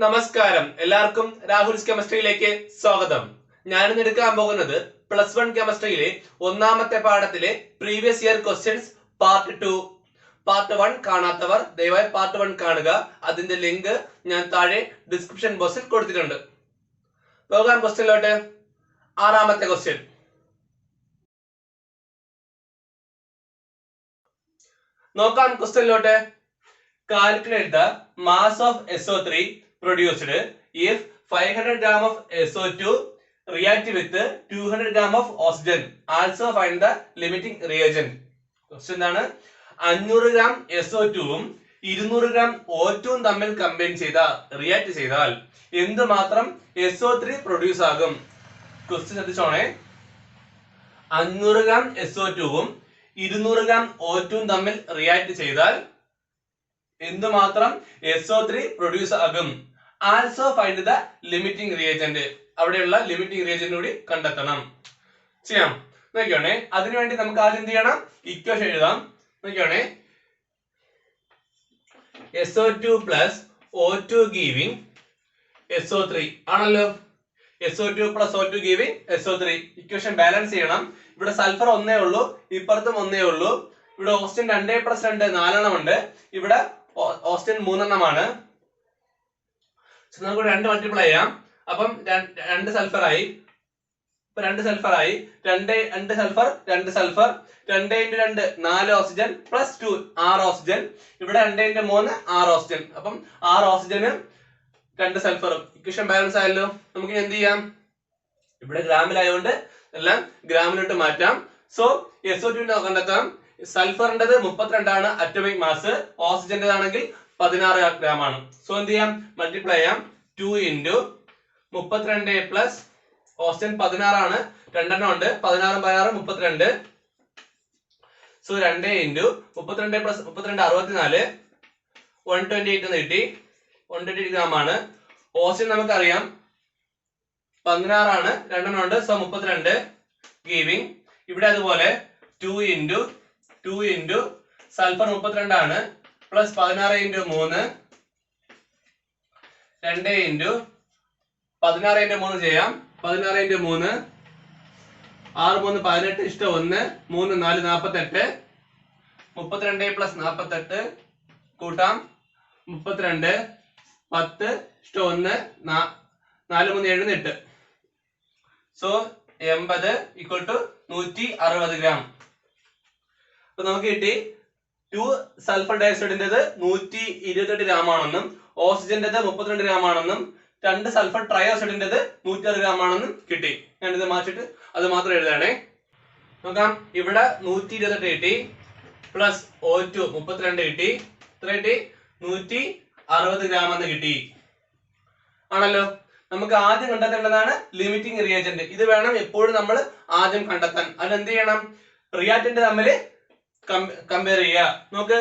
നമസ്കാരം, എല്ലാവർക്കും രാഹുൽസ് കെമിസ്ട്രിയിലേക്ക് സ്വാഗതം. ഞാനിന്ന് എടുക്കാൻ പോകുന്നത് പ്ലസ് 1 കെമിസ്ട്രിയിലെ ഒന്നാമത്തെ പാഠത്തിലെ previous year questions part 2. Part 1 കാണാത്തവർ ദയവായി പാർട്ട് 1 കാണുക. അതിന്റെ ലിങ്ക് ഞാൻ താഴെ ഡിസ്ക്രിപ്ഷൻ ബോക്സിൽ കൊടുത്തിട്ടുണ്ട്. പോകാം ക്വസ്റ്റ്യനിലോട്ട്. ആറാമത്തെ ക്വസ്റ്റ്യൻ. നോക്കാം ക്വസ്റ്റ്യനിലോട്ട്. Calculate the mass of SO3 produced if 500 gram of SO2 react with 200 gram of oxygen. Also find the limiting reagent. Question ആണ് 500 gram SO2 ഉം 200 gram O2 ഉം തമ്മിൽ കമ്പൈൻ റിയാക്ട് ചെയ്താൽ എന്തുമാത്രം SO3 പ്രൊഡ്യൂസ് ആകും? ക്വസ്റ്റ്യൻ ശ്രദ്ധിച്ചോണേ. 500 gram SO2 ഉം 200 gram O2 ഉം തമ്മിൽ റിയാക്ട് ചെയ്താൽ എന്തുമാത്രം SO3 പ്രൊഡ്യൂസ് ആകും? Also find the limiting reagent. അവിടെയുള്ള ലിമിറ്റിംഗ് റിയേജന്റ് കൂടി കണ്ടെത്തണം. ചെയ്യാം. നോക്കിയോണേ. അതിനുവേണ്ടി നമുക്ക് ആദ്യം എന്ത് ചെയ്യണം? ഇക്വേഷൻ എഴുതാം. നോക്കിയോണേ. SO2 plus O2 giving SO3 ആണല്ലോ. SO2 plus O2 giving SO3. Equation balance ചെയ്യണം. ഇവിടെ സൾഫർ ഒന്നേ ഉള്ളൂ, ഇപ്പുറത്തും ഒന്നേ ഉള്ളൂ. ഇവിടെ ഓക്സിജൻ 2 + 2 4 ഉണ്ട്. ഇവിടെ ഓക്സിജൻ 3 എണ്ണമാണ്. നമുക്ക് 2 മൾട്ടിപ്ലൈ ചെയ്യാം. അപ്പം 2 സൾഫറായി. ഇപ്പൊ 2 സൾഫറായി. 2 sulphur 2 sulphur 2 × 2 4 oxygen plus 2 6 oxygen. ഇവിടെ 2 × 3 6 ഓക്സിജൻ. അപ്പം 6 ഓക്സിജനും 2 സൾഫറും. ഇക്വേഷൻ ബാലൻസ് ആയല്ലോ. നമുക്ക് എന്ത് ചെയ്യാം? ഇവിടെ ഗ്രാമിലായതുകൊണ്ട് എല്ലാം ഗ്രാമിലോട്ട് മാറ്റാം. സോ SO2 കണ്ടെത്താം. സൾഫറിൻ്റെത് 32 ആണ് അറ്റോമിക് മാസ്. ഓക്സിജന്റേതാണെങ്കിൽ 16 ഗ്രാം ആണ്. സോ എന്ത് ചെയ്യാം? മൾട്ടിപ്ലൈ ചെയ്യാം. 2 × 32 പ്ലസ് ഓക്സിജൻ 16 ആണ്. 2 എണ്ണം ഉണ്ട്. 16 × 16 32. സോ 2 × 32 പ്ലസ് 32 64 128 എന്ന് കിട്ടി. 128 ഗ്രാം ആണ്. ഓക്സിജൻ നമുക്കറിയാം 16 ആണ്. 2 എണ്ണം ഉണ്ട്. So 32 giving. ഇവിടെ അതുപോലെ 2 × സൾഫർ 32 ആണ് പ്ലസ് 16 × 3 2 × 16 × 3 ചെയ്യാം. 16 × 3 6 3 18 ഇഷ്ടം 1 3 4 48 32 പ്ലസ് 48 കൂട്ടാം 32 10 ഇഷ്ടം 1 4 3 7 8. So 80 = 160 gram. അപ്പൊ നമുക്ക് കിട്ടി 2 സൾഫർ ഡയോക്സൈഡിൻ്റെത് 128 ഗ്രാം ആണെന്നും ഓക്സിജന്റേത് 32 ഗ്രാം ആണെന്നും 2 സൾഫർ ട്രയോക്സൈഡിൻ്റെത് 106 ഗ്രാം ആണെന്നും കിട്ടി. ഞാനിത് മാറ്റിട്ട് അത് മാത്രം എഴുതാണേ. നോക്കാം. ഇവിടെ 128 കിട്ടി പ്ലസ് O2 32 കിട്ടി. എത്ര കിട്ടി? 160 ഗ്രാം എന്ന് കിട്ടി. ആണല്ലോ. നമുക്ക് ആദ്യം കണ്ടെത്തേണ്ടതാണ് ലിമിറ്റിംഗ് റിയേജന്റ്. ഇത് വേണം എപ്പോഴും നമ്മൾ ആദ്യം കണ്ടെത്താൻ. അതിനെന്ത് ചെയ്യണം? റിയാക്ടന്റ് തമ്മിൽ കമ്പയർ ചെയ്യുക. നോക്ക്.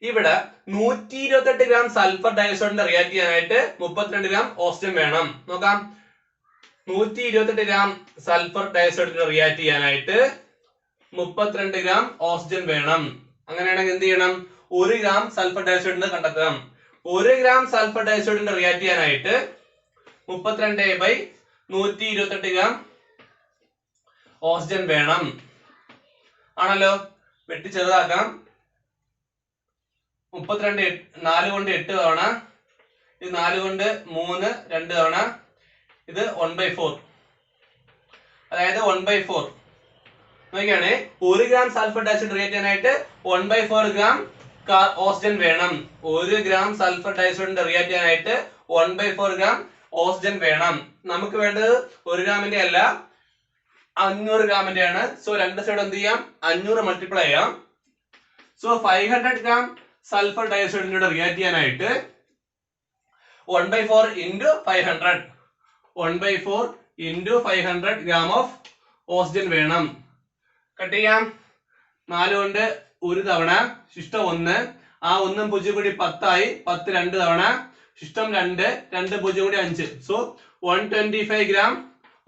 ഇവിടെ 128 ഗ്രാം സൾഫർ ഡയോക്സൈഡിനെ റിയാക്ട് ചെയ്യാനായിട്ട് 32 ഗ്രാം ഓക്സിജൻ വേണം. നോക്കാം. 128 ഗ്രാം സൾഫർ ഡയോക്സൈഡിനെ റിയാക്ട് ചെയ്യാനായിട്ട് 32 ഗ്രാം ഓക്സിജൻ വേണം. അങ്ങനെയാണെങ്കിൽ എന്ത് ചെയ്യണം? 1 ഗ്രാം സൾഫർ ഡയോക്സൈഡിനെ കണ്ടെത്തണം. 1 ഗ്രാം സൾഫർ ഡയോക്സൈഡിനെ റിയാക്ട് ചെയ്യാനായിട്ട് 32/128 ഗ്രാം ഓക്സിജൻ വേണം. ആണല്ലോ. വെട്ടി ചെറുതാക്കാം. 32 4 കൊണ്ട് 8 തവണ, ഇത് 4 കൊണ്ട് 3 2 തവണ, ഇത് 1/4. അതായത് 1/4. നോക്കിയാണേ 1 ഗ്രാം സൾഫർ ഡയോക്സൈഡ് റിയാക്ട് ചെയ്യാനായിട്ട് 1/4 ഗ്രാം ഓക്സിജൻ വേണം. 1 ഗ്രാം സൾഫർ ഡയോക്സൈഡിന്റെ റിയാക്ട് ചെയ്യാനായിട്ട് 1/4 ഗ്രാം ഓക്സിജൻ വേണം. നമുക്ക് വേണ്ടത് 1 ഗ്രാമിന്റെ അല്ല 500 ഗ്രാമിന്റെ ആണ്. സോ രണ്ട് സൈഡ് എന്ത് ചെയ്യാം? 500 മൾട്ടിപ്ലൈ ചെയ്യാം. സോ 500 ഗ്രാം സൾഫർ ഡയോക്സൈഡിനോട് റിയാക്ട് ചെയ്യാനായിട്ട് 1/4 × 500 1/4 × 500 ഗ്രാം ഓഫ് ഓക്സിജൻ വേണം. കട്ട് ചെയ്യാം. 4 കൊണ്ട് 1 തവണ, ശിഷ്ടം 1, ആ 1 0 കൂടി 10 ആയി. 10 2 തവണ, ശിഷ്ടം 2 2 0 കൂടി 5. സോ 125 ഗ്രാം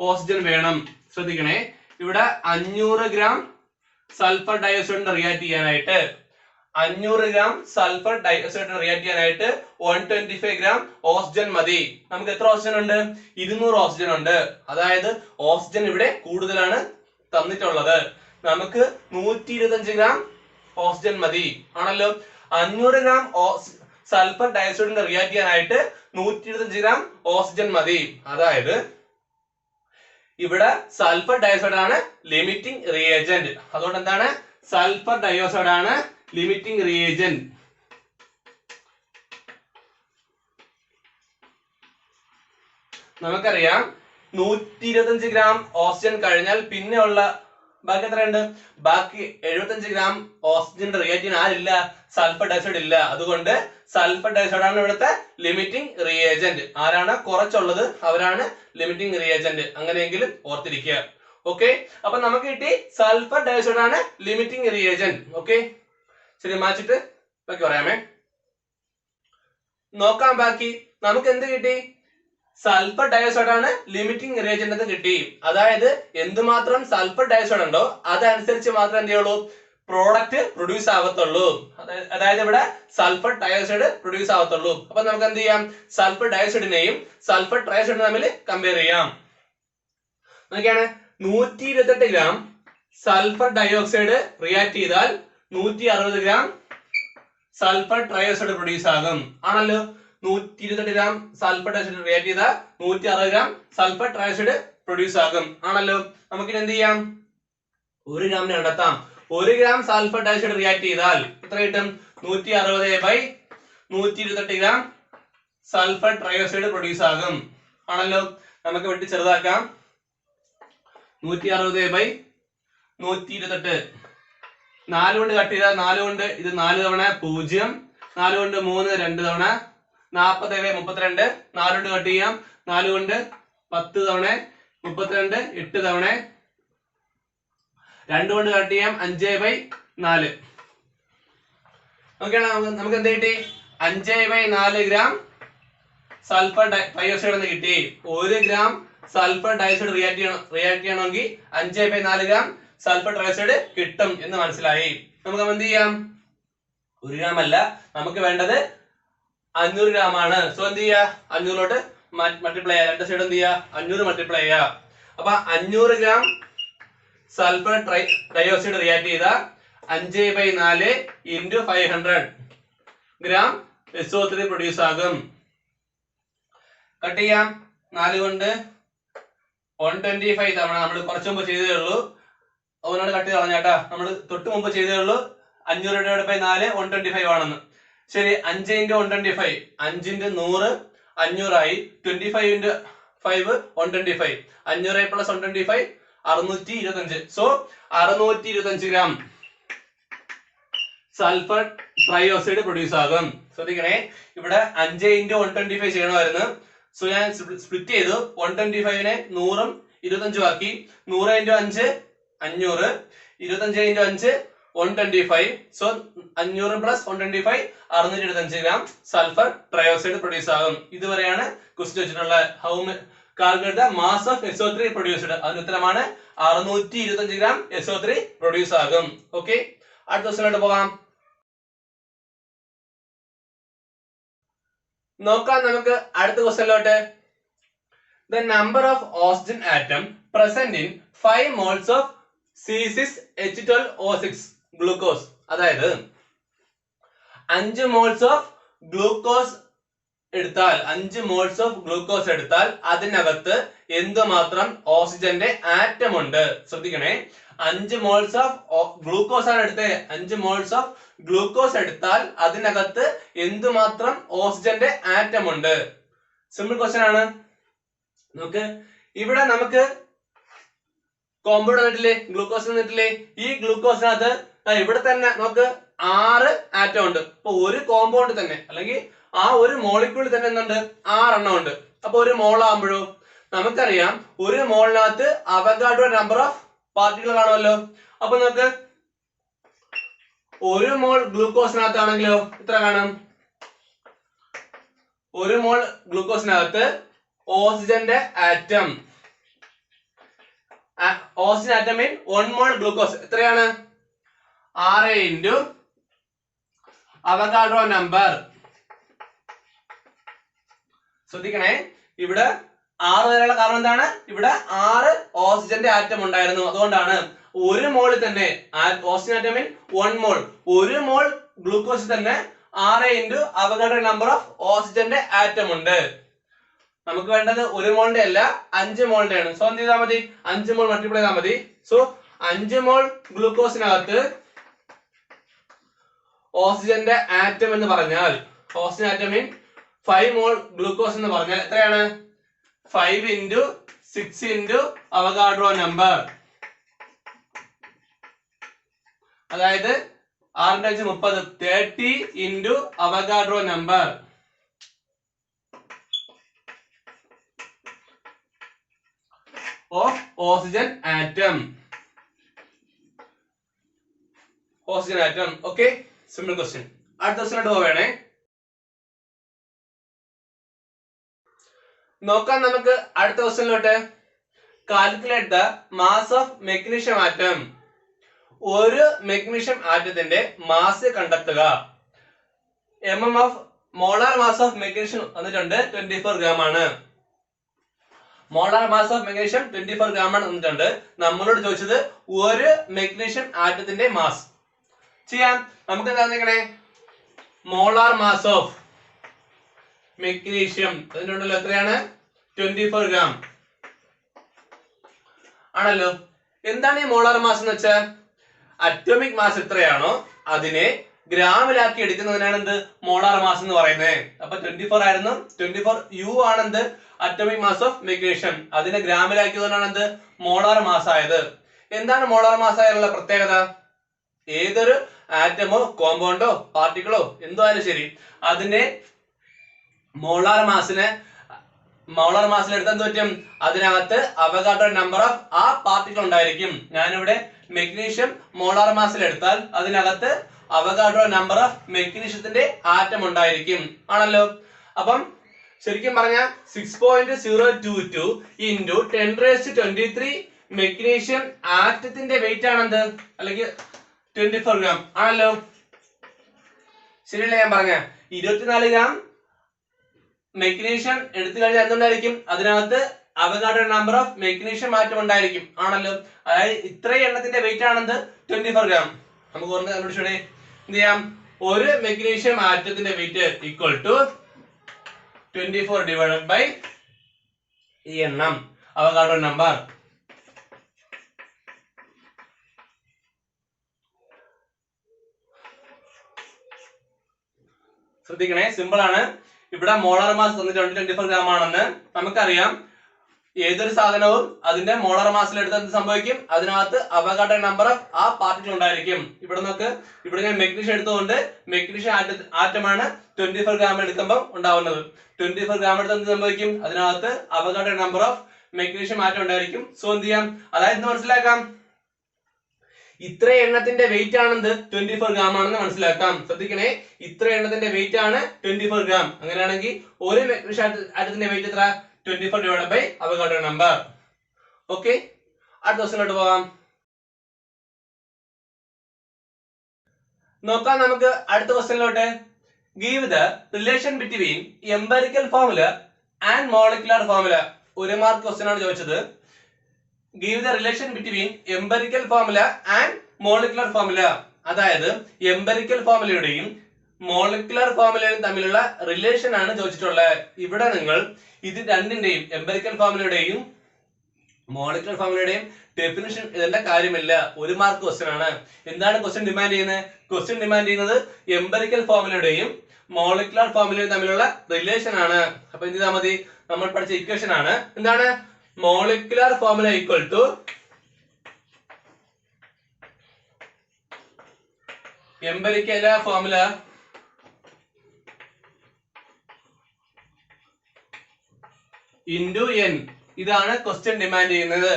ഓക്സിജൻ വേണം. ശ്രദ്ധിക്കണേ. ഇവിടെ 500 ഗ്രാം സൾഫർ ഡയോക്സൈഡിനെ റിയാക്ട് ചെയ്യാനായിട്ട് 500 ഗ്രാം സൾഫർ ഡയോക്സൈഡ് റിയാക്ട് ചെയ്യാനായിട്ട് 125 ഗ്രാം ഓക്സിജൻ മതി. നമുക്ക് എത്ര ഓക്സിജൻ ഉണ്ട്? 200 ഓക്സിജൻ ഉണ്ട്. അതായത് ഓക്സിജൻ ഇവിടെ കൂടുതലാണ് തന്നിട്ടുള്ളത്. നമുക്ക് 125 ഗ്രാം ഓക്സിജൻ മതി ആണല്ലോ. 500 ഗ്രാം സൾഫർ ഡയോക്സൈഡിന് റിയാക്ട് ചെയ്യാനായിട്ട് 125 ഗ്രാം ഓക്സിജൻ മതി. അതായത് ഇവിടെ സൾഫർ ഡയോക്സൈഡ് ആണ് ലിമിറ്റിംഗ് റിയേജന്റ്. അതുകൊണ്ട് എന്താണ്? സൾഫർ ഡയോക്സൈഡ് ആണ് ലിമിറ്റിംഗ് റിയേജന്റ്. നമുക്കറിയാം 125 ഗ്രാം ഓക്സിജൻ കഴിഞ്ഞാൽ പിന്നെ ഉള്ള ബാക്കി എത്രയുണ്ട്? ബാക്കി 75 ഗ്രാം ഓക്സിജൻ റിയാക്ട് ചെയ്യാൻ ആരില്ല? സൾഫർ ഡയോക്സൈഡ് ഇല്ല. അതുകൊണ്ട് സൾഫർ ഡയോക്സൈഡ് ആണ് ഇവിടുത്തെ ലിമിറ്റിംഗ് റിയേജന്റ്. ആരാണ് കുറച്ചുള്ളത് അവരാണ് ലിമിറ്റിംഗ് റിയേജന്റ്. അങ്ങനെയെങ്കിലും ഓർത്തിരിക്കുക. ഓക്കെ, അപ്പൊ നമുക്ക് കിട്ടി സൾഫർ ഡയോക്സൈഡ് ആണ് ലിമിറ്റിംഗ് റിയേജന്റ്. ഓക്കെ, ശരി, മാച്ചിട്ട് ബാക്കി പറയാമേ. നോക്കാം ബാക്കി. നമുക്ക് എന്ത് കിട്ടി? സൾഫർ ഡയോക്സൈഡ് ആണ് ലിമിറ്റിംഗ് റിയേജന്റ് എന്ന് കിട്ടി. അതായത് എന്തുമാത്രം സൾഫർ ഡയോക്സൈഡ് ഉണ്ടോ അതനുസരിച്ച് മാത്രം എന്ത് ചെയ്യുള്ളൂ? പ്രോഡക്റ്റ് പ്രൊഡ്യൂസ് ആവത്തുള്ളൂ. അതായത് ഇവിടെ സൾഫർ ഡയോക്സൈഡ് പ്രൊഡ്യൂസ് ആവത്തുള്ളൂ. അപ്പൊ നമുക്ക് എന്ത് ചെയ്യാം? സൾഫർ ഡയോക്സൈഡിനെയും സൾഫർ ട്രയോക്സൈഡിനെയും തമ്മിൽ കമ്പയർ ചെയ്യാം. നോക്കിയാണ് 128 ഗ്രാം സൾഫർ ഡയോക്സൈഡ് റിയാക്ട് ചെയ്താൽ 160 ഗ്രാം സൾഫർ ട്രയോക്സൈഡ് പ്രൊഡ്യൂസ് ആകും ആണല്ലോ. 128 ഗ്രാം സൾഫർ ഡയോക്സൈഡ് റിയാക്ട് ചെയ്താൽ 160 ഗ്രാം സൾഫർ ട്രയോക്സൈഡ് പ്രൊഡ്യൂസ് ആകും ആണല്ലോ. നമുക്കിനി എന്ത് ചെയ്യാം? 1 ഗ്രാമിനെ കണ്ടെത്താം. 1 ഗ്രാം സൾഫർ ഡയോക്സൈഡ് റിയാക്ട് ചെയ്താൽ എത്ര കിട്ടും? 160/128 ഗ്രാം സൾഫർ ട്രയോക്സൈഡ് പ്രൊഡ്യൂസ് ആകും ആണല്ലോ. നമുക്ക് വെട്ടി ചെറുതാക്കാം. 160/128 4 കൊണ്ട് കട്ട് ചെയ്താൽ 4 കൊണ്ട് ഇത് 4 തവണ 0, 4 കൊണ്ട് 3 2 തവണ 40/32. 4 കൊണ്ട് കട്ട് ചെയ്യാം. 4 കൊണ്ട് 10 തവണ 32 8 തവണ. 2 കൊണ്ട് കട്ട് ചെയ്യാം. 5/4. ഓക്കെ, നമുക്ക് എന്ത് കിട്ടി? 5/4 ഗ്രാം സൾഫർ ട്രയോക്സൈഡ് എന്ന് കിട്ടി. 1 ഗ്രാം സൾഫർ ഡയോക്സൈഡ് റിയാക്ട് ചെയ്യണമെങ്കിൽ 5/4 ഗ്രാം സൾഫർ ട്രയോക്സൈഡ് കിട്ടും എന്ന് മനസ്സിലായി. നമുക്ക് എന്ത് ചെയ്യാം? 1 ഗ്രാം അല്ല, നമുക്ക് വേണ്ടത് 500 ഗ്രാം ആണ്. സോ എന്ത് ചെയ്യാ? 500ലോട്ട് മൾട്ടിപ്ലൈ ചെയ്യാം. രണ്ട് സൈഡ് എന്ത് ചെയ്യാ? 500 മൾട്ടിപ്ലൈ ചെയ്യാം. അപ്പൊ 500 ഗ്രാം സൾഫർ ഡയോക്സൈഡ് റിയാക്ട് ചെയ്ത 5/4 × 500 ഗ്രാം SO3 പ്രൊഡ്യൂസ് ആകും. കട്ട് ചെയ്യാം. 4 കൊണ്ട് 125 തവണ നമ്മൾ കുറച്ചു മുമ്പ് ചെയ്തേ ഉള്ളൂ. അതുകൊണ്ടാണ് കട്ട് ചെയ്ത് കളഞ്ഞാട്ടാ. നമ്മൾ തൊട്ട് മുമ്പ് ചെയ്തേ ഉള്ളൂ 500/4 125 ആണെന്ന്. ശരി, 5 × 125 5 × 100 500 ആയി. 25 × 5 125. 500 + 125 625. So 625 gram sulphur trioxide produce ആകും. ശ്രദ്ധിക്കണേ, ഇവിടെ 5 × 125 ചെയ്യണമായിരുന്നു. സോ ഞാൻ സ്പ്ലിറ്റ് ചെയ്തു. 125നെ 100ഉം 25ഉം ആക്കി. 100 × 5 500, 25 × 5 125. So 500 + 125 625 gram sulphur trioxide produce ആകും. ഇതുവരെയാണ് ക്വസ്റ്റ്യൻ വെച്ചിട്ടുള്ളത്. How calculate the mass of SO3 produced. അതിന് ഉത്തരമാണ് 625 ഗ്രാം SO3 പ്രൊഡ്യൂസ് ആകും. ഓക്കെ, അടുത്ത ക്വസ്റ്റ്യനിലോട്ട് പോകാം. നോക്കാം നമുക്ക് അടുത്ത ക്വസ്റ്റ്യനിലോട്ട്. The number of oxygen atom present in 5 moles of C6H12O6 glucose. അതായത് 5 moles of glucose എടുത്താൽ 5 moles of glucose എടുത്താൽ അതിനകത്ത് എന്തുമാത്രം ഓക്സിജന്റെ ആറ്റം ഉണ്ട്? ശ്രദ്ധിക്കണേ, 5 moles of glucose ആണ് എടുത്തത്. 5 moles of glucose എടുത്താൽ അതിനകത്ത് എന്തുമാത്രം ഓക്സിജന്റെ ആറ്റം ഉണ്ട്? സിമ്പിൾ ക്വസ്റ്റ്യൻ ആണ്. നമുക്ക് ഇവിടെ നമുക്ക് കോമ്പൗണ്ട് തന്നിട്ടില്ലേ? ഗ്ലൂക്കോസ് തന്നിട്ടില്ലേ? ഈ ഗ്ലൂക്കോസിനകത്ത് ഇവിടെ തന്നെ നമുക്ക് 6 ആറ്റം ഉണ്ട്. അപ്പൊ ഒരു കോമ്പൗണ്ട് തന്നെ അല്ലെങ്കിൽ ആ ഒരു മോളിക്യൂളിൽ തന്നെ എന്തുണ്ട്? 6 എണ്ണം ഉണ്ട്. അപ്പൊ ഒരു മോൾ ആകുമ്പോഴോ നമുക്കറിയാം ഒരു മോളിനകത്ത് അവഗാഡ്രോ നമ്പർ ഓഫ് പാർട്ടിക്കിൾ കാണുമല്ലോ. അപ്പൊ നമുക്ക് ഒരു മോൾ ഗ്ലൂക്കോസിനകത്താണെങ്കിലോ എത്ര കാണും? ഒരു മോൾ ഗ്ലൂക്കോസിനകത്ത് ഓക്സിജന്റെ ആറ്റം, ഓക്സിജൻ ആറ്റം മീൻ 1 മോൾ ഗ്ലൂക്കോസ് എത്രയാണ്? 6 × അവഗാഡ്രോ നമ്പർ. ശ്രദ്ധിക്കണേ, ഇവിടെ 6 വരെയുള്ള കാരണം എന്താണ്? ഇവിടെ 6 ഓക്സിജന്റെ ആറ്റം ഉണ്ടായിരുന്നു. അതുകൊണ്ടാണ് ഒരു മോളിൽ തന്നെ ഓക്സിജൻ ആറ്റമിൽ 1 മോൾ, ഒരു മോൾ ഗ്ലൂക്കോസിൽ തന്നെ 6 ഇൻറ്റു അവഗാഡ്രോ നമ്പർ ഓഫ് ഓക്സിജന്റെ ആറ്റം ഉണ്ട്. നമുക്ക് വേണ്ടത് 1 മോളിന്റെ അല്ല 5 മോളിന്റെ ആണ്. സോ എന്ത് ചെയ്താൽ മതി? 5 മോൾ മൾട്ടിപ്ലൈ ചെയ്താൽ മതി. സോ 5 മോൾ ഗ്ലൂക്കോസിനകത്ത് ഓക്സിജന്റെ ആറ്റം എന്ന് പറഞ്ഞാൽ, ഓക്സിജൻ ആറ്റമിൻ 5 മോൾ ഗ്ലൂക്കോസ് എന്ന് പറഞ്ഞാൽ എത്രയാണ്? 5 ഇൻറ്റു 6 ഇൻറ്റു അവഗാഡ്രോ നമ്പർ. അതായത് 6 × 5 = 30 into Avogadro number. Of oxygen atom. Oxygen atom. Okay, simple question. അടുത്ത ക്വസ്റ്റ്യൻ പോവേണേ. നോക്കാം നമുക്ക് അടുത്ത ക്വസ്റ്റ്യനിലോട്ട്. Calculate the mass of magnesium atom. ഒരു മെഗ്നീഷ്യം ആറ്റത്തിന്റെ മാസ് കണ്ടെത്തുക. മോളാർ മാസ് ഓഫ് മെഗ്നീഷ്യം വന്നിട്ടുണ്ട് 24 ഗ്രാം ആണ്. Molar mass of magnesium 24 gram ആണ് വന്നിട്ടുണ്ട്. നമ്മളോട് ചോദിച്ചത് ഒരു മെഗ്നീഷ്യം ആറ്റത്തിന്റെ മാസ്. ചെയ്യാം. നമുക്ക് എന്താ തന്നിരിക്കണേ? മോളാർ മാസ് ഓഫ് മെഗ്നീഷ്യം അതിനുണ്ടല്ലോ, എത്രയാണ്? 24 ഗ്രാം ആണല്ലോ. എന്താണ് ഈ മോളാർ മാസ് എന്ന് വെച്ചാൽ? അറ്റോമിക് മാസ് എത്രയാണോ അതിനെ ഗ്രാമിലാക്കി എടുക്കുന്നതിനാണ് എന്ത്? മോളാർ മാസ് എന്ന് പറയുന്നത്. അപ്പൊ 24 ആയിരുന്നു. 24 U ആണ് എന്ത്? Atomic mass of magnesium. അതിനെ ഗ്രാമിലാക്കിയതുകൊണ്ടാണ് എന്ത്? മോളാർ മാസ് ആയത്. എന്താണ് മോളാർ മാസ് ആയുള്ള പ്രത്യേകത? ഏതൊരു ആറ്റമോ കോമ്പൗണ്ടോ പാർട്ടിക്കിളോ എന്തോ ആയാലും ശരി, അതിന്റെ മോളാർ മാസിൽ എടുത്താൽ എന്ത് പറ്റും? അതിനകത്ത് അവഗാഡ്രോ നമ്പർ ഓഫ് ആ പാർട്ടിക്കിൾ ഉണ്ടായിരിക്കും. ഞാനിവിടെ മെഗ്നീഷ്യം മോളാർ മാസിൽ എടുത്താൽ അതിനകത്ത് അവഗാഡ്രോ നമ്പർ ഓഫ് മെഗ്നീഷ്യത്തിന്റെ ആറ്റം ഉണ്ടായിരിക്കും. ആണല്ലോ. അപ്പം ശരിക്കും പറഞ്ഞാൽ 6.022 ഇൻറ്റു 10⁻23 മെഗ്നീഷ്യം ആറ്റത്തിന്റെ വെയിറ്റ് ആണെന്ത്? അല്ലെങ്കിൽ 24 ഗ്രാം ആണല്ലോ. ശരിയല്ലേ ഞാൻ പറഞ്ഞ? 24 ഗ്രാം മെഗ്നീഷ്യം എടുത്തു കഴിഞ്ഞാൽ എന്തുണ്ടായിരിക്കും? അതിനകത്ത് അവഗാഡ്രോ നമ്പർ ഓഫ് മെഗ്നീഷ്യം മാറ്റം ഉണ്ടായിരിക്കും. ആണല്ലോ. അതായത് ഇത്രയും എണ്ണത്തിന്റെ വെയിറ്റ് ആണെന്ത്? 24 ഗ്രാം. നമുക്ക് കണ്ടുപിടിച്ചൂടെ? എന്ത് ചെയ്യാം? ഒരു മെഗ്നീഷ്യം ആറ്റത്തിന്റെ weight equal to 24 divided by ഈ എണ്ണം അവഗാഡ്രോ നമ്പർ. ശ്രദ്ധിക്കണേ, സിമ്പിൾ ആണ്. ഇവിടെ മോളാർ മാസ് തന്നിട്ടുണ്ട് 24 ഗ്രാം ആണെന്ന്. നമുക്കറിയാം ഏതൊരു സാധനവും അതിന്റെ മോളാർ മാസിൽ എടുത്ത് എന്ത് സംഭവിക്കും? അതിനകത്ത് അവഗാഡ്രോ നമ്പർ ഓഫ് ആ പാർട്ടിക്കിൾ ഉണ്ടായിരിക്കും. ഇവിടെ നോക്ക്, ഇവിടെ ഞാൻ മെഗ്നീഷ്യം എടുത്തുകൊണ്ട് മെഗ്നീഷ്യം ആറ്റമാണ് 24 ഗ്രാം എടുക്കുമ്പോൾ ഉണ്ടാവുന്നത്. 24 ഗ്രാം എടുത്ത് എന്ത് സംഭവിക്കും? അതിനകത്ത് Avogadro number of magnesium atom ഉണ്ടായിരിക്കും. സോ എന്ത് ചെയ്യാം? അതായത് മനസ്സിലാക്കാം, ഇത്ര എണ്ണത്തിന്റെ വെയിറ്റ് ആണെന്ത്? 24 ഗ്രാം ആണെന്ന് മനസ്സിലാക്കാം. ശ്രദ്ധിക്കണേ, ഇത്ര എണ്ണത്തിന്റെ വെയിറ്റ് ആണ് 24 ഗ്രാം. അങ്ങനെയാണെങ്കിൽ ഒരു മെഗ്നീഷ്യം ആറ്റത്തിന്റെ വെയിറ്റ് എത്ര? 24 divided by Avogadro number. Okay, അടുത്ത ക്വസ്റ്റ്യനിലോട്ട് പോകാം. നോക്കാം നമുക്ക് അടുത്ത ക്വസ്റ്റ്യനിലോട്ട്. Give the relation between empirical formula and molecular formula. 1 mark question ആണ് ചോദിച്ചത്. Give the relation between empirical formula and molecular formula. അതായത് എംപെരിക്കൽ ഫോർമുലയുടെയും മോളിക്കുലർ ഫോർമുലയും തമ്മിലുള്ള റിലേഷൻ ആണ് ചോദിച്ചിട്ടുള്ളത്. ഇവിടെ നിങ്ങൾ ഇത് രണ്ടിന്റെയും, എംപെരിക്കൽ ഫോർമുലയുടെയും മോളിക്കുലർ ഫോർമുലയുടെയും ഡെഫിനിഷൻ ഇതിന്റെ കാര്യമില്ല. 1 മാർക്ക് ക്വസ്റ്റ്യൻ ആണ്. എന്താണ് ക്വസ്റ്റ്യൻ ഡിമാൻഡ് ചെയ്യുന്നത്? ക്വസ്റ്റ്യൻ ഡിമാൻഡ് ചെയ്യുന്നത് എംപെരിക്കൽ ഫോർമുലയുടെയും മോളിക്കുലർ ഫോർമുലയും തമ്മിലുള്ള റിലേഷൻ ആണ്. അപ്പൊ എന്ത് ചെയ്താൽ മതി? നമ്മൾ പഠിച്ച ഇക്വേഷൻ ആണ്. എന്താണ്? molecular formula equal to empirical formula into n. ഇതാണ് ക്വസ്റ്റ്യൻ ഡിമാൻഡ് ചെയ്യുന്നത്.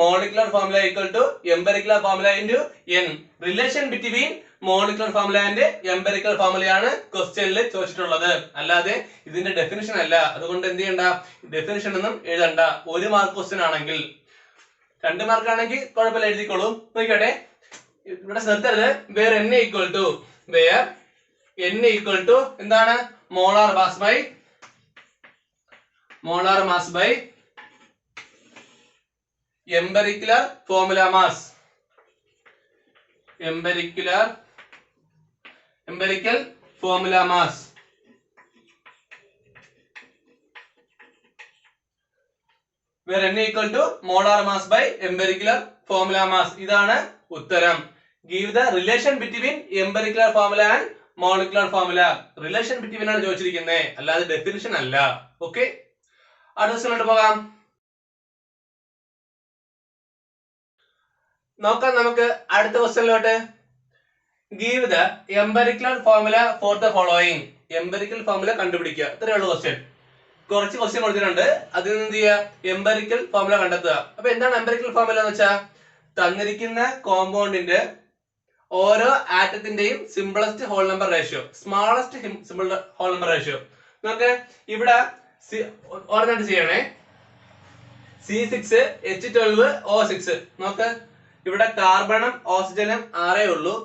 molecular formula equal to empirical formula into n. Relation between molecular formula and empirical ഫോർമുലയാണ് ക്വസ്റ്റ്യനിൽ ചോദിച്ചിട്ടുള്ളത്. അല്ലാതെ ഇതിന്റെ ഡെഫിനിഷൻ അല്ല. അതുകൊണ്ട് എന്ത് ചെയ്യണ്ട? ഡെഫിനിഷൻ ഒന്നും എഴുതണ്ട. 1 മാർക്ക് ക്വസ്റ്റ്യൻ ആണെങ്കിൽ. 2 മാർക്ക് ആണെങ്കിൽ കുഴപ്പമില്ല, എഴുതിക്കോളൂ. നോക്കട്ടെ, ഇവിടെ ശ്രദ്ധിച്ചത് where n equal to where N equal to എന്താണ് molar mass by empirical formula mass. Empirical formula mass. Where N equal to molar mass by empirical formula mass. ഇതാണ് ഉത്തരം. Give the relation between empirical formula and molecular formula. Relation between ആണ് ചോദിച്ചിരിക്കുന്നത്, അല്ലാതെ definition അല്ല. Okay. അടുത്ത ക്വസ്റ്റ്യനിലോട്ട് പോകാം. നോക്കാം നമുക്ക് അടുത്ത ക്വസ്റ്റ്യനിലോട്ട്. Give the empirical formula for the following. Empirical formula കണ്ടുപിടിക്കുക. ഇത്രയുള്ള ക്വസ്റ്റ്യൻ. കുറച്ച് ക്വസ്റ്റ്യൻ കൊടുത്തിട്ടുണ്ട്, അതിൽ നിന്ന് എന്ത് ചെയ്യുക, എംപെറിക്കൽ ഫോർമുല കണ്ടെത്തുക. അപ്പൊ എന്താണ് എംപെറിക്കൽ ഫോർമുല എന്ന് വെച്ചാൽ, തന്നിരിക്കുന്ന കോമ്പൗണ്ടിന്റെ ഓരോ ആറ്റത്തിന്റെയും simplest whole number ratio, smallest simple whole number ratio. നമുക്ക് ഇവിടെ ഓർമ്മ ചെയ്യണേ, C6H12O6. നോക്ക്, ഇവിടെ കാർബണും ഓക്സിജനും 6 ഉള്ളൂ.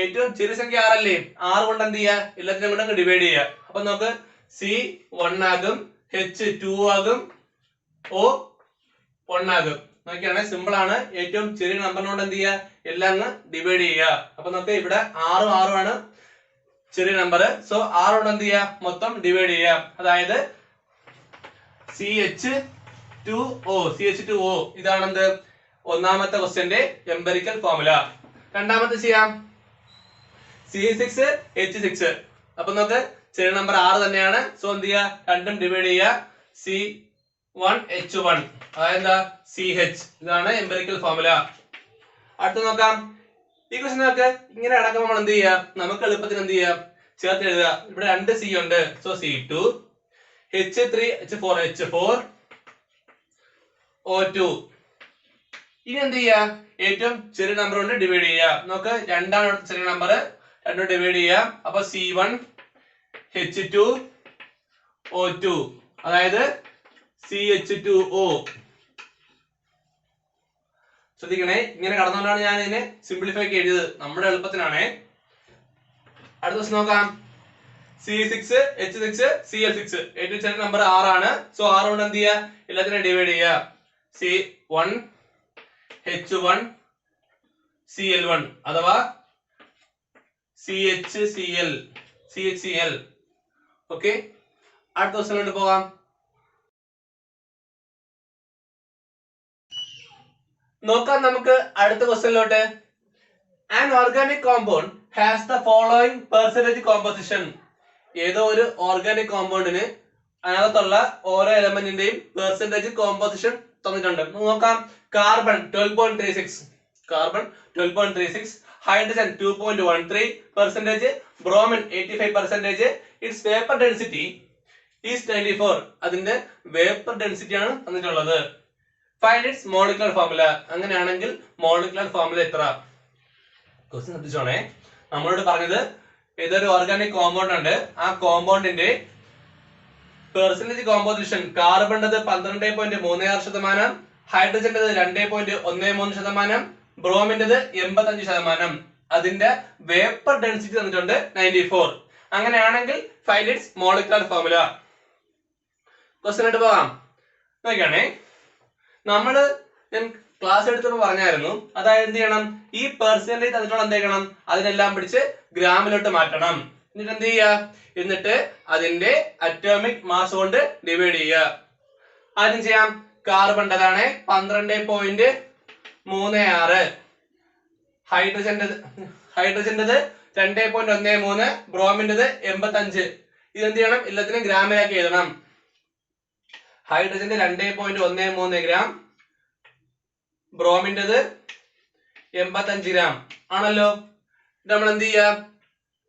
ഏറ്റവും ചെറിയ സംഖ്യ 6 അല്ലേ, 6 കൊണ്ട് എന്ത് ചെയ്യുക, എല്ലാത്തിനും കൂടെ ഡിവൈഡ് ചെയ്യുക. അപ്പൊ നമുക്ക് C1 ആകും, H2 ആകും, O1 ആകും. നോക്കിയാണ്, സിമ്പിൾ ആണ്. ഏറ്റവും ചെറിയ നമ്പറിനോട് എന്ത് ചെയ്യുക, എല്ലാം ഡിവൈഡ് ചെയ്യുക. അപ്പൊ നമുക്ക് ഇവിടെ 6 ആണ് ചെറിയ നമ്പർ. സോ 6 കൊണ്ട് എന്ത് ചെയ്യുക, മൊത്തം ഡിവൈഡ് ചെയ്യുക. അതായത് CH2O ഇതാണെന്ത് ഒന്നാമത്തെ ക്വസ്റ്റ്യന്റെ എംപെറിക്കൽ ഫോർമുല. രണ്ടാമത്തെ ചെയ്യാം C6H6. അപ്പൊ നമുക്ക് ചെറിയ നമ്പർ 6 തന്നെയാണ്. സോ എന്ത് ചെയ്യുക, രണ്ടും ഡിവൈഡ് ചെയ്യുക. C1H1 അതെന്താ CH. ഇതാണ് എംപെറിക്കൽ ഫോർമുല. അടുത്ത് നോക്കാം. ഈ ക്വസ്റ്റ്യൻ നമുക്ക് ഇങ്ങനെ അടക്കം നമ്മൾ എന്ത് ചെയ്യുക, നമുക്ക് എളുപ്പത്തിന് എന്ത് ചെയ്യുക, ചേർത്ത് എഴുതുക. ഇവിടെ 2 C ഉണ്ട്. So C2, H3, H4, H4, O2. ഇനി എന്ത് ചെയ്യുക, ഏറ്റവും ചെറിയ നമ്പർ കൊണ്ട് ഡിവൈഡ് ചെയ്യുക. നമുക്ക് 2 ആണ് ചെറിയ നമ്പർ, 2 ഡിവൈഡ് ചെയ്യുക. അപ്പൊ C1 H2 O2 അതായത് CH2O. ശ്രദ്ധിക്കണേ, ഇങ്ങനെ കടന്നുകൊണ്ടാണ് ഞാൻ ഇതിനെ സിംപ്ലിഫൈ ചെയ്തത്, നമ്മുടെ എളുപ്പത്തിനാണേ. അടുത്ത ദിവസം നോക്കാം. C6H6 Cl6 ഏറ്റവും ചെറിയ നമ്പർ 6 ആണ്. സോ 6 കൊണ്ട് എന്ത് ചെയ്യുക, എല്ലാത്തിനും ഡിവൈഡ് ചെയ്യുക. C1 H1 Cl1 അഥവാ CHCl. ഓക്കെ, അടുത്ത ദിവസങ്ങളിലോട്ട് പോകാം. നോക്കാം നമുക്ക് അടുത്ത ക്വസ്റ്റ്യനിലോട്ട്. An organic compound has the following percentage composition. ഏതോ ഒരു ഓർഗാനിക് കോമ്പൗണ്ടിന് അതിനകത്തുള്ള ഓരോ എലമെന്റിന്റെയും പെർസെന്റേജ് കോമ്പോസിഷൻ തന്നിട്ടുണ്ട്. നോക്കാം. Carbon 12.36, hydrogen 2.13%, bromine 85%, its vapor density is 94. അതിന്റെ വേപ്പർ ഡെൻസിറ്റി ആണ് തന്നിട്ടുള്ളത്. Find its molecular formula. അങ്ങനെയാണെങ്കിൽ മോളിക്കുലർ ഫോർമുല എത്ര? ക്വസ്റ്റ്യൻ ശ്രദ്ധിച്ചോണേ. നമ്മളോട് പറഞ്ഞത് ഏതൊരു ഓർഗാനിക് കോമ്പൗണ്ട് ഉണ്ട്, ആ കോമ്പൗണ്ടിന്റെ പെർസെന്റേജ് കോമ്പോസിഷൻ. കാർബണിന്റെ 12.36%, ഹൈഡ്രജന്റെ 2.13%, ബ്രോമിന്റെ 85%. അതിന്റെ വേപ്പർ ഡെൻസിറ്റി തന്നിട്ടുണ്ട് 94. അങ്ങനെയാണെങ്കിൽ find it's molecular formula. Question ആയിട്ട് പോകാം. നോക്കിയാണേ, നമ്മള് ക്ലാസ് എടുത്തപ്പോൾ പറഞ്ഞായിരുന്നു, അതായത് എന്ത് ചെയ്യണം, ഈ പെർസെന്റേജ് തന്നിട്ടുള്ള എന്ത് ചെയ്യണം, അതിനെല്ലാം പിടിച്ച് ഗ്രാമിലോട്ട് മാറ്റണം. എന്നിട്ട് എന്ത് ചെയ്യുക, എന്നിട്ട് അതിന്റെ അറ്റോമിക് മാസ് കൊണ്ട് ഡിവൈഡ് ചെയ്യുക. ആദ്യം ചെയ്യാം. കാർബണിന്റേതാണ് 12.36, ഹൈഡ്രജന്റേത് 2.13, ബ്രോമിന്റേത് 85. ഇതെന്ത് ചെയ്യണം, എല്ലാത്തിനും ഗ്രാമിലാക്കി എഴുതണം. ഹൈഡ്രജന്റെ 2.13 ഗ്രാം, ബ്രോമിന്റേത് 85 ഗ്രാം ആണല്ലോ. നമ്മൾ എന്ത് ചെയ്യുക,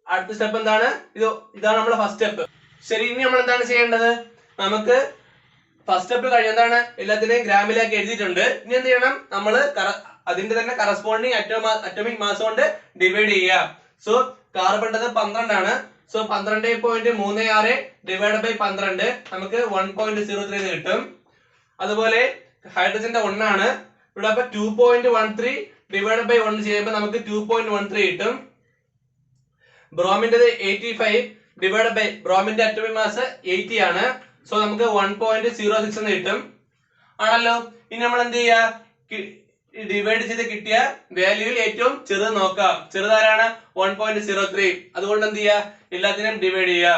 അടുത്ത സ്റ്റെപ്പ് എന്താണ്, ഇതാണ് നമ്മുടെ ഫസ്റ്റ് സ്റ്റെപ്പ്. ശരി, ഇനി നമ്മൾ എന്താണ് ചെയ്യേണ്ടത്, നമുക്ക് ഫസ്റ്റ് സ്റ്റെപ്പ് കഴിഞ്ഞ എന്താണ്, എല്ലാത്തിനെയും ഗ്രാമിലാക്കി എഴുതിയിട്ടുണ്ട്. ഇനി എന്ത് ചെയ്യണം, നമ്മൾ അതിന്റെ തന്നെ കറസ്പോണ്ടിങ് അറ്റോമിക് മാസ് കൊണ്ട് ഡിവൈഡ് ചെയ്യുക. സോ കാർബണിന്റേത് 12 ആണ്. സോ 12.36 ഡിവൈഡ് ബൈ 12 നമുക്ക് 1.03 കിട്ടും. അതുപോലെ ഹൈഡ്രജന്റെ 1 ആണ്. ഇവിടെ അപ്പൊ 2.13 ഡിവൈഡ് ബൈ 1 ചെയ്യുമ്പോൾ നമുക്ക് 2.13 കിട്ടും. ബ്രോമിന്റെ 85 ഡിവൈഡ് ബൈ ബ്രോമിന്റെ അറ്റോമിക് മാസ് 80 ആണ്. സോ നമുക്ക് 1.06 എന്ന് കിട്ടും ആണല്ലോ. ഇനി നമ്മൾ എന്ത് ചെയ്യാ, ഡിവൈഡ് ചെയ്ത് കിട്ടിയ വാല്യൂവിൽ ഏറ്റവും ചെറുത് നോക്കാം. ചെറുതാരാണ്? 1.03. അതുകൊണ്ട് എന്ത് ചെയ്യാ, എല്ലാത്തിനും ഡിവൈഡ് ചെയ്യുക.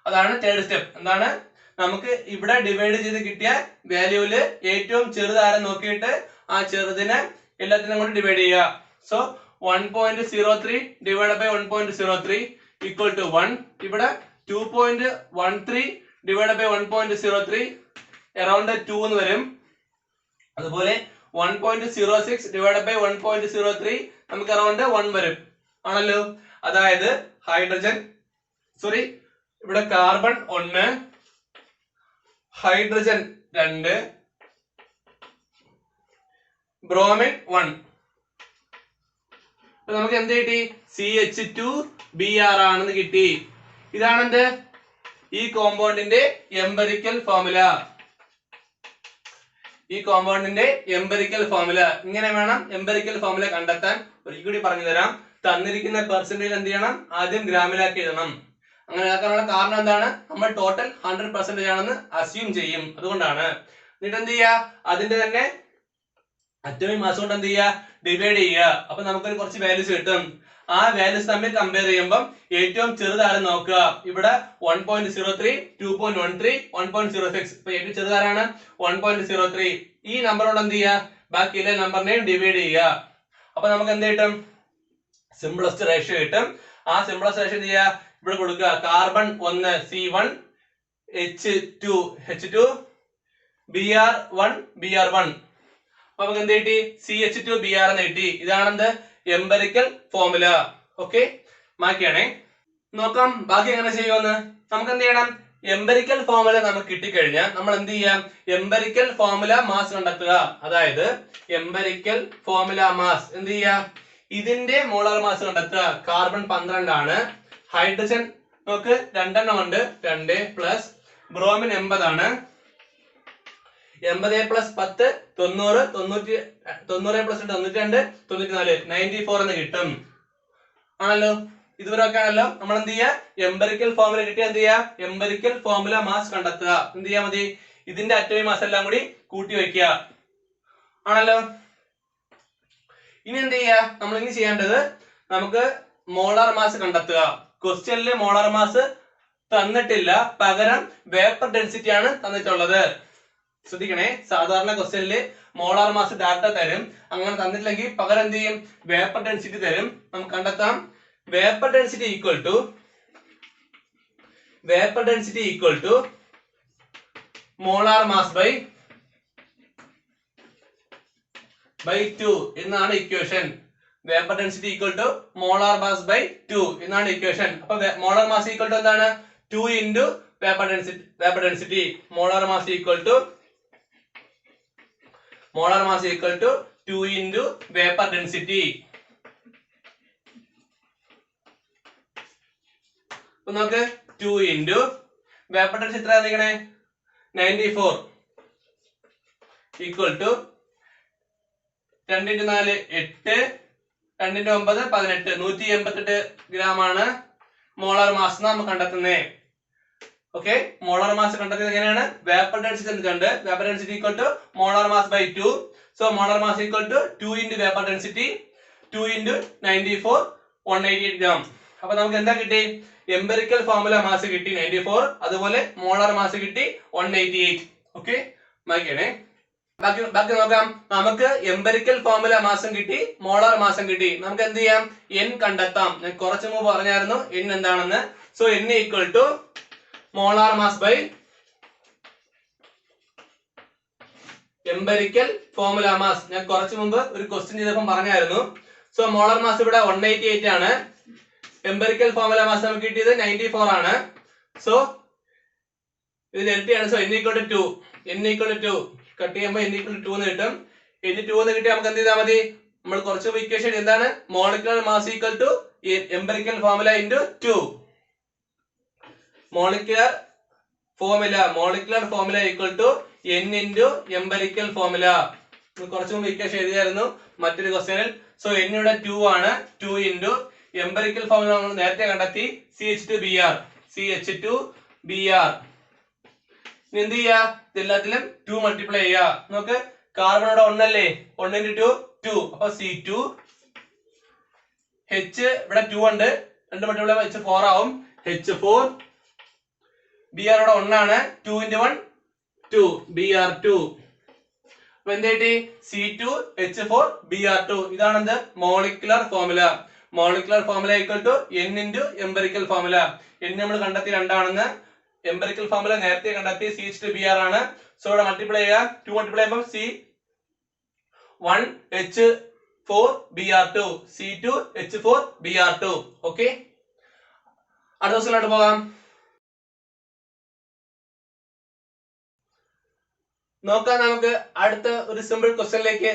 അതാണ് തേർഡ് സ്റ്റെപ്പ്. എന്താണ്, നമുക്ക് ഇവിടെ ഡിവൈഡ് ചെയ്ത് കിട്ടിയ വാല്യൂവില് ഏറ്റവും ചെറുതാരെ നോക്കിയിട്ട് ആ ചെറുതിനെ എല്ലാത്തിനും കൊണ്ട് ഡിവൈഡ് ചെയ്യുക. So 1.03 divide by 1.03 equal to 1. ഇവിടെ 2.13 ഡിവൈഡ് ബൈ 1.03 അറൌണ്ട് 2 എന്ന് വരും. അതുപോലെ 1.06 ഡിവൈഡ് ബൈ 1.03 നമുക്ക് അറൌണ്ട് 1 വരും ആണല്ലോ. അതായത് ഹൈഡ്രജൻ ഇവിടെ കാർബൺ 1, ഹൈഡ്രജൻ 2, ബ്രോമിൻ 1. നമുക്ക് എന്ത് കിട്ടി? CH2Br ആണെന്ന് കിട്ടി. ഇതാണ് എന്ത്, ഈ കോമ്പൗണ്ടിന്റെ എംപെരിക്കൽ ഫോർമുല. ഈ കോമ്പൗണ്ടിന്റെ എംപെരിക്കൽ ഫോർമുല ഇങ്ങനെ വേണം എംപെരിക്കൽ ഫോർമുല കണ്ടെത്താൻ. ഒരിക്കൽ കൂടി പറഞ്ഞു തരാം. തന്നിരിക്കുന്ന പെർസെന്റേജ് എന്ത് ചെയ്യണം? ആദ്യം ഗ്രാമിലാക്കി എഴുതണം. അങ്ങനെ ആക്കാനുള്ള കാരണം എന്താണ്? നമ്മൾ ടോട്ടൽ 100% ആണെന്ന് അസ്യൂം ചെയ്യും, അതുകൊണ്ടാണ്. എന്നിട്ട് എന്ത് ചെയ്യുക, അതിന്റെ തന്നെ അറ്റോമിക് മാസ് കൊണ്ട് എന്ത് ചെയ്യുക, ഡിവൈഡ് ചെയ്യുക. അപ്പൊ നമുക്കൊരു കുറച്ച് വാല്യൂസ് കിട്ടും. ആ വാല്യൂസ് തമ്മിൽ കമ്പയർ ചെയ്യുമ്പോൾ ഏറ്റവും ചെറുതാണ് നോക്കുക. ഇവിടെ 1.03, 2.13, 1.06. ഇപ്പൊ ഏറ്റവും ചെറുതാരാണ്? 1.03. ഈ നമ്പറോട് എന്ത് ചെയ്യുക, ബാക്കിയുള്ള നമ്പറിനെയും ഡിവൈഡ് ചെയ്യുക. അപ്പൊ നമുക്ക് എന്ത് കിട്ടും? സിംപ്ലസ്റ്റ് റേഷ്യോ കിട്ടും. ആ സിംപ്ലസ്റ്റ് റേഷ്യോ എന്ത് ചെയ്യുക, ഇവിടെ കൊടുക്കുക. Carbon 1 C1, H2 Br1 Br1. അപ്പൊ നമുക്ക് എന്ത് കിട്ടി? CH2Br എന്ന് കിട്ടി. ഇതാണെന്ത്, എംപെരിക്കൽ ഫോർമുല. ഓക്കെ, മാറ്റിയാണേ. നോക്കാം ബാക്കി എങ്ങനെ ചെയ്യുമെന്ന്. നമുക്ക് എന്ത് ചെയ്യണം? എംപെരിക്കൽ ഫോർമുല നമുക്ക് കിട്ടിക്കഴിഞ്ഞാൽ നമ്മൾ എന്ത് ചെയ്യാം? എംപെരിക്കൽ ഫോർമുല മാസ് കണ്ടെത്തുക. അതായത് എംപെരിക്കൽ ഫോർമുല മാസ് എന്ത് ചെയ്യാം? ഇതിന്റെ മോളാർ മാസ് കണ്ടെത്തുക. കാർബൺ 12 ആണ്. ഹൈഡ്രജൻ നമുക്ക് 2 ഉണ്ട്. 2 പ്ലസ് ബ്രോമിൻ 80 ആണ്. 80 പ്ലസ് 10 90, 90 പ്ലസ് 92 94, 94 എന്ന് കിട്ടും ആണല്ലോ. ഇതുവരെയൊക്കെ ആണല്ലോ. നമ്മൾ എന്ത് ചെയ്യുക? എംപെരിക്കൽ ഫോർമുല കിട്ടിയ എന്ത് ചെയ്യുക? എംപെരിക്കൽ ഫോർമുല മാസ് കണ്ടെത്തുക. എന്ത് ചെയ്യാ മതി? ഇതിന്റെ അറ്റോമിക് മാസ് എല്ലാം കൂടി കൂട്ടി വെക്കുക ആണല്ലോ. ഇനി എന്ത് ചെയ്യുക? നമ്മൾ ഇനി ചെയ്യേണ്ടത് നമുക്ക് മോളാർ മാസ് കണ്ടെത്തുക. ക്വസ്റ്റ്യനില് മോളാർ മാസ് തന്നിട്ടില്ല, പകരം വേപ്പർ ഡെൻസിറ്റി ആണ് തന്നിട്ടുള്ളത്. ശ്രദ്ധിക്കണേ, സാധാരണ ക്വസ്റ്റ്യനില് മോളാർ മാസ് ഡാറ്റ തരും. അങ്ങനെ തന്നിട്ടില്ലെങ്കിൽ പകരം എന്ത് ചെയ്യും? വേപ്പർ ഡെൻസിറ്റി തരും. നമുക്ക് കണ്ടെത്താം. Vapour density equal to molar mass by 2 എന്നാണ് equation. Vapour density equal to molar mass by 2 എന്നാണ് ഇക്വേഷൻ. അപ്പൊ മോളാർ മാസ് ഈക്വൽ ടു എന്താണ്? 2 into vapour density. Molar mass equal to 2 into vapour density. അപ്പൊ നമുക്ക് 2 into vapour density എത്ര ആയിരിക്കണേ? 94 equal to 2 into 4 8, 2 into 9 18, 188 gram ആണ് molar mass നമ്മൾ കണ്ടെത്തുന്നേ. ഓക്കെ, മോളാർ മാസ് കണ്ടെത്തുന്നത് എങ്ങനെയാണ്? വേപ്പർ ഡെൻസിറ്റി കണ്ട് vapour density equal to molar mass by 2. So molar mass equal to 2 into vapour density, 2 into 94, 188 gram. അപ്പൊ നമുക്ക് എന്താ കിട്ടി? എംപെരിക്കൽ ഫോർമുല മാസ് കിട്ടി 94. അതുപോലെ മോളാർ മാസ് കിട്ടി 188. ഓക്കെ, മാറ്റിയാണേ. ബാക്കി നോക്കാം. നമുക്ക് എംപെരിക്കൽ ഫോർമുല മാസം കിട്ടി, മോളാർ മാസം കിട്ടി. നമുക്ക് എന്ത് ചെയ്യാം? n കണ്ടെത്താം. ഞാൻ കുറച്ചു മുമ്പ് പറഞ്ഞായിരുന്നു n എന്താണെന്ന്. So n equal to molar mass by empirical formula mass. ഞാൻ കുറച്ചു മുമ്പ് ഒരു ക്വസ്റ്റ്യൻ ചെയ്തപ്പോൾ പറഞ്ഞായിരുന്നു. സോ മോളാർ മാസ് ഇവിടെ 188 ആണ്. എംപെരിക്കൽ ഫോർമുല മാസ് നമുക്ക് കിട്ടിയത് 94 ആണ്. സോ ഇത് ഇരട്ടിയാണ്. So n equal to 2. Cut ചെയ്യുമ്പോൾ n ഈക്വൽ ടു 2 എന്ന് കിട്ടും. n 2 എന്ന് കിട്ടിയാൽ നമുക്ക് എന്ത് ചെയ്താൽ മതി? നമ്മൾ കുറച്ച് ഇക്വേഷൻ എന്താണ്? Molecular mass equal to empirical formula into 2. Molecular formula equal to n into empirical formula. കുറച്ചു മുമ്പ് ഇക്വേഷൻ എഴുതിയായിരുന്നു മറ്റൊരു ക്വസ്റ്റ്യനിൽ. സോ n ഇവിടെ 2 ആണ്. 2 ഇൻറ്റു എംപെറിക്കൽ ഫോർമുല നമ്മൾ നേരത്തെ കണ്ടെത്തി CH2Br. ഇനി എന്ത് ചെയ്യാ? എല്ലാത്തിലും 2 മൾട്ടിപ്ലൈ ചെയ്യാ. നോക്ക്, കാർബൺ ഇവിടെ 1 അല്ലേ, 1 into 2 2, അപ്പൊ C2. H ഇവിടെ 2 ഉണ്ട്, 2 മൾട്ടിപ്ലൈ H 4 ആവും, H4. Br ഇവിടെ 1 ആണ്, 2 into 1 2, Br2. അപ്പൊ എന്ത് കിട്ടി? C2H4Br2. ഇതാണ് എന്ത്? Molecular formula. Molecular formula equal to N into empirical formula. N നമ്മൾ കണ്ടെത്തി 2 ആണെന്ന്, എംപെറിക്കൽ ഫോർമുല നേരത്തെ കണ്ടെത്തി CH2Br ആണ്. സോ ഇവിടെ മൾട്ടിപ്ലൈ ചെയ്യുക, 2 മൾട്ടിപ്ലൈ ചെയ്യുമ്പോൾ C1H4Br2, C2H4Br2. ഓക്കെ, അടുത്ത ദിവസത്തിലോട്ട് പോകാം. നോക്കാം നമുക്ക് അടുത്ത ഒരു സിമ്പിൾ ക്വസ്റ്റ്യനിലേക്ക്.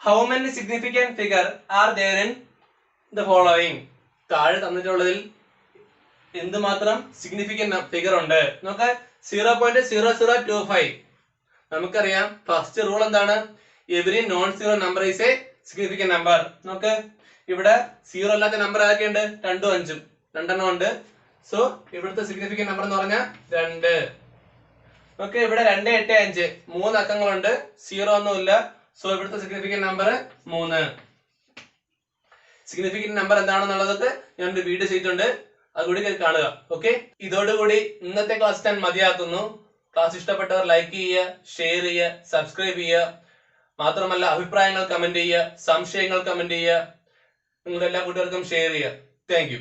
How many significant figure R there in the following? താഴെ തന്നിട്ടുള്ളതിൽ എന്തുമാത്രം സിഗ്നിഫിക്കന്റ് ഫിഗർ ഉണ്ട്? നോക്ക, 0.0025. നമുക്കറിയാം ഫസ്റ്റ് റൂൾ എന്താണ്? Every non zero number is A significant number. നോക്ക്, ഇവിടെ സീറോ അല്ലാത്ത നമ്പർ ആക്കിയുണ്ട് 2ഉം 5ഉം, 2 ഉണ്ട്. സോ ഇവിടുത്തെ സിഗ്നിഫിക്കന്റ് നമ്പർ എന്ന് പറഞ്ഞാൽ 2. ഓക്കെ, ഇവിടെ 2, 8, 5 3 അക്കങ്ങളുണ്ട്, 0 ഒന്നുമില്ല. സോ ഇവിടുത്തെ സിഗ്നിഫിക്കന്റ് നമ്പർ 3. സിഗ്നിഫിക്കന്റ് നമ്പർ എന്താണെന്നുള്ളതൊക്കെ ഞാനൊരു വീഡിയോ ചെയ്തിട്ടുണ്ട്, അതുകൂടി കാണുക. ഓക്കെ, ഇതോടുകൂടി ഇന്നത്തെ ക്ലാസ് ഞാൻ മതിയാക്കുന്നു. ക്ലാസ് ഇഷ്ടപ്പെട്ടവർ ലൈക്ക് ചെയ്യുക, ഷെയർ ചെയ്യുക, സബ്സ്ക്രൈബ് ചെയ്യുക. മാത്രമല്ല അഭിപ്രായങ്ങൾ കമന്റ് ചെയ്യുക, സംശയങ്ങൾ കമന്റ് ചെയ്യുക. നിങ്ങളുടെ എല്ലാ കൂട്ടുകാർക്കും ഷെയർ ചെയ്യുക. Thank you.